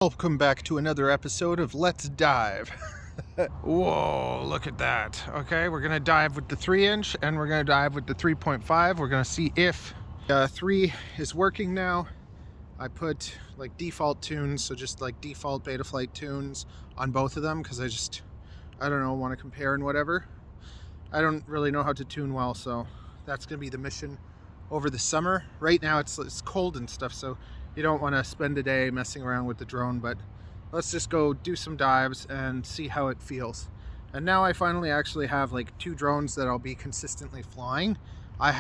Welcome back to another episode of Let's Dive. Whoa, look at that. Okay, we're gonna dive with the 3-inch and we're gonna dive with the 3.5. We're gonna see if 3 is working now. I put like default tunes, so just like default Betaflight tunes on both of them because I don't know, want to compare and whatever. I don't really know how to tune well, so that's gonna be the mission over the summer. Right now it's cold and stuff, so you don't want to spend a day messing around with the drone, but let's just go do some dives and see how it feels. And now I finally actually have like 2 drones that I'll be consistently flying. I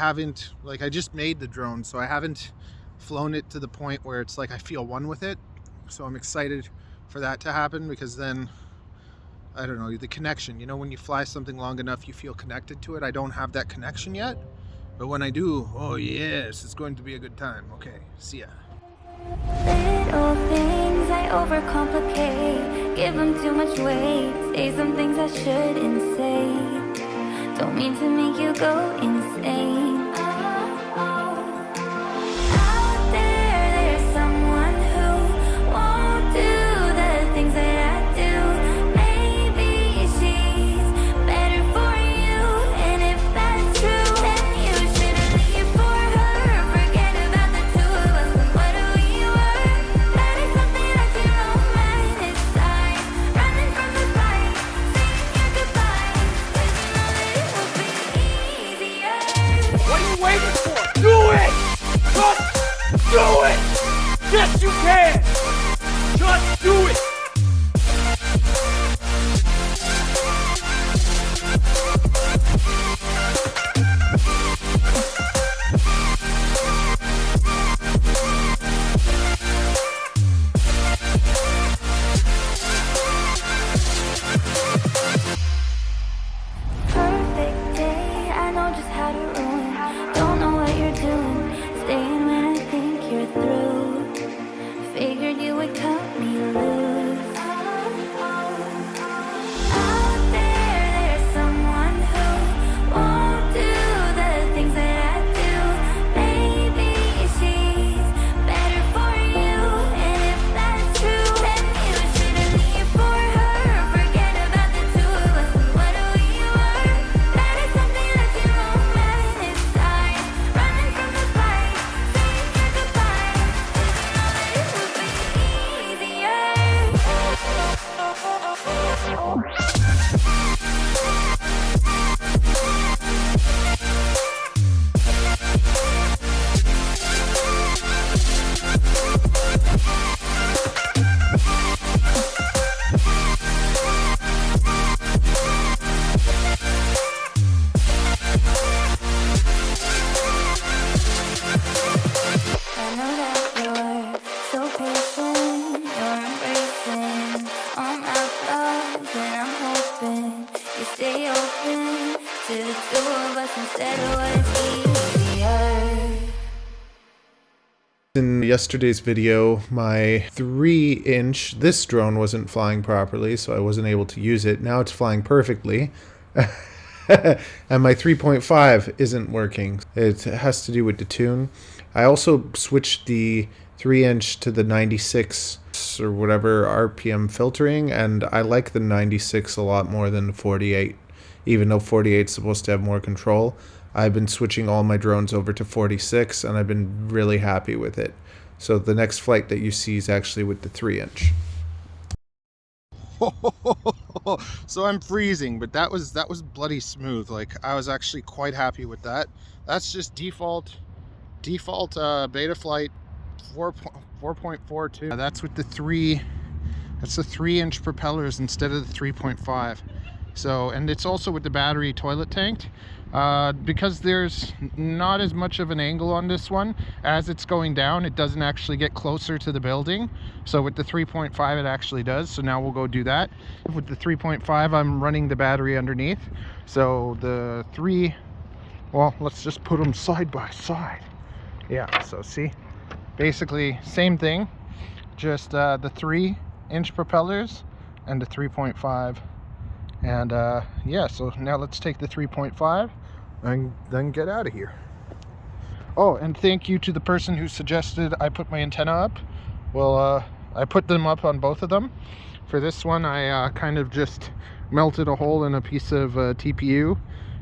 just made the drone, so I haven't flown it to the point where it's like I feel one with it. So I'm excited for that to happen, because then, I don't know, the connection, you know, when you fly something long enough, you feel connected to it. I don't have that connection yet, but when I do, oh yes, it's going to be a good time. Okay, see ya. Little things I overcomplicate, give them too much weight, say some things I shouldn't say. Don't mean to make you go insane. Out there, there's someone who won't do the things that I do. Maybe she's better for you, and if that's true, then you shouldn't leave for her. Forget about the 2 of us and what we were. That is something that you romanticize. Running from the fight, saying your goodbyes, 'cause you know that it will be easier. What are you waiting for? Do it! Just do it! Yes, you can! Just do it! Perfect day, I know just how to ruin. Don't know what you're doing, staying when I think you're through. Figured you would cut me loose. Out there, there's someone who won't do the things that I do. Maybe she's better for you, and if that's true, then you shouldn't leave for her. Forget about the 2 of us and what we were. That is something that you romanticize. Running from the fight, saying your goodbyes, 'cause you know that it would be easier. I know that you're so patient, you're embracing all my flaws, and I'm hoping you stay open to the 2 of us instead of what's easier. In yesterday's video, my 3-inch, this drone wasn't flying properly, so I wasn't able to use it. Now it's flying perfectly. And my 3.5 isn't working. It has to do with the tune. I also switched the 3-inch to the 96 or whatever RPM filtering, and I like the 96 a lot more than the 48. Even though 48 is supposed to have more control, I've been switching all my drones over to 46, and I've been really happy with it. So the next flight that you see is actually with the 3-inch. So I'm freezing, but that was bloody smooth. Like, I was actually quite happy with that. That's just default Betaflight 4.42. That's with the 3. That's the 3-inch propellers instead of the 3.5. So, and it's also with the battery toilet tanked. Because there's not as much of an angle on this one, as it's going down, it doesn't actually get closer to the building. So with the 3.5 it actually does. So now we'll go do that. With the 3.5 I'm running the battery underneath. So the 3, well, let's just put them side by side. Yeah, so see, basically same thing, just the 3-inch propellers and the 3.5. And yeah, so now let's take the 3.5 and then get out of here. Oh, and thank you to the person who suggested I put my antenna up. Well, I put them up on both of them. For this one, I kind of just melted a hole in a piece of TPU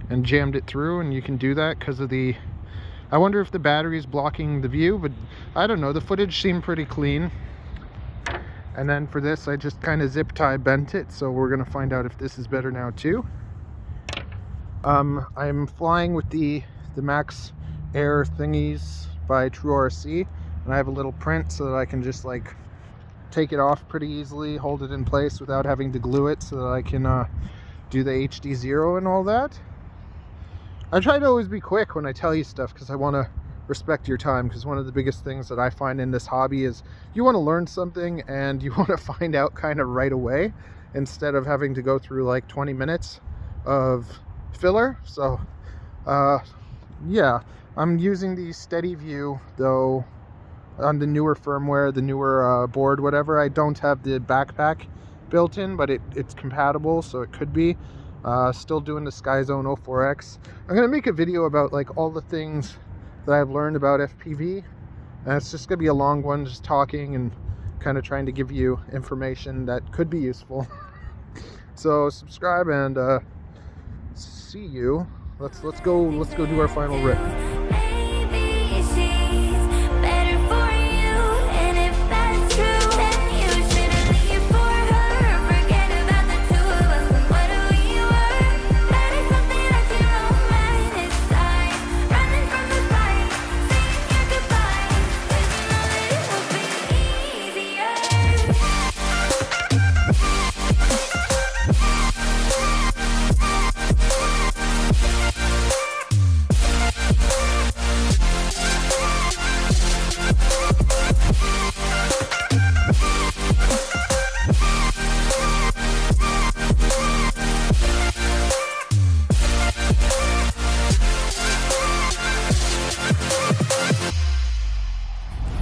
and jammed it through, and you can do that because of the... I wonder if the battery is blocking the view, but I don't know. The footage seemed pretty clean. And then for this, I just kind of zip tie bent it, so we're gonna find out if this is better now too. I'm flying with the Max Air thingies by TrueRC, and I have a little print so that I can just like take it off pretty easily, hold it in place without having to glue it, so that I can do the HD 0 and all that. I try to always be quick when I tell you stuff because I want to respect your time, because one of the biggest things that I find in this hobby is you want to learn something and you want to find out kind of right away instead of having to go through like 20 minutes of filler. So yeah, I'm using the steady view though on the newer firmware, the newer board, whatever. I don't have the backpack built in, but it's compatible, so it could be. Still doing the SkyZone 04X. I'm gonna make a video about like all the things that I've learned about FPV, and it's just gonna be a long one, just talking and kind of trying to give you information that could be useful. So subscribe and see you. Let's go do our final rip. Maybe she's better for you, and if that's true, then you shouldn't leave for her. Forget about the two of us and what we were. That is something that you romanticize. Running from the fight, saying your goodbyes, 'cause you know that it would be easier.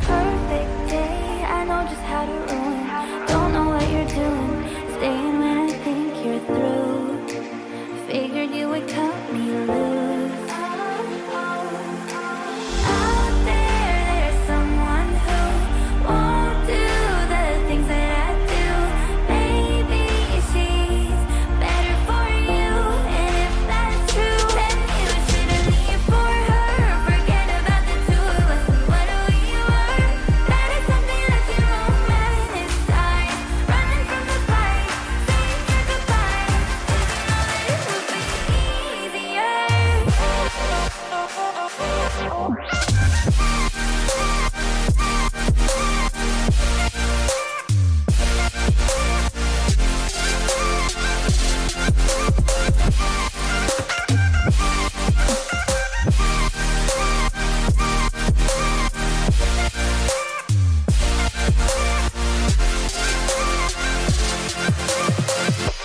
Perfect day, I know just how to ruin. Don't know what you're doing, staying when I think you're through. Figured you would cut me loose. Out there, there's someone who won't do the things that I do. Maybe she's better for you, and if that's true, then you shouldn't leave for her. Forget about the two of us and what we were. That is something that you romanticize. Running from the fight, saying your goodbyes, 'cause you know that it would be easier.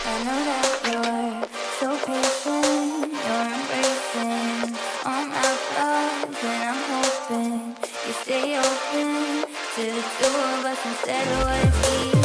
I know that you're so patient, you're embracing all my flaws, and I'm hoping you stay open to the two of us instead of what it's easy.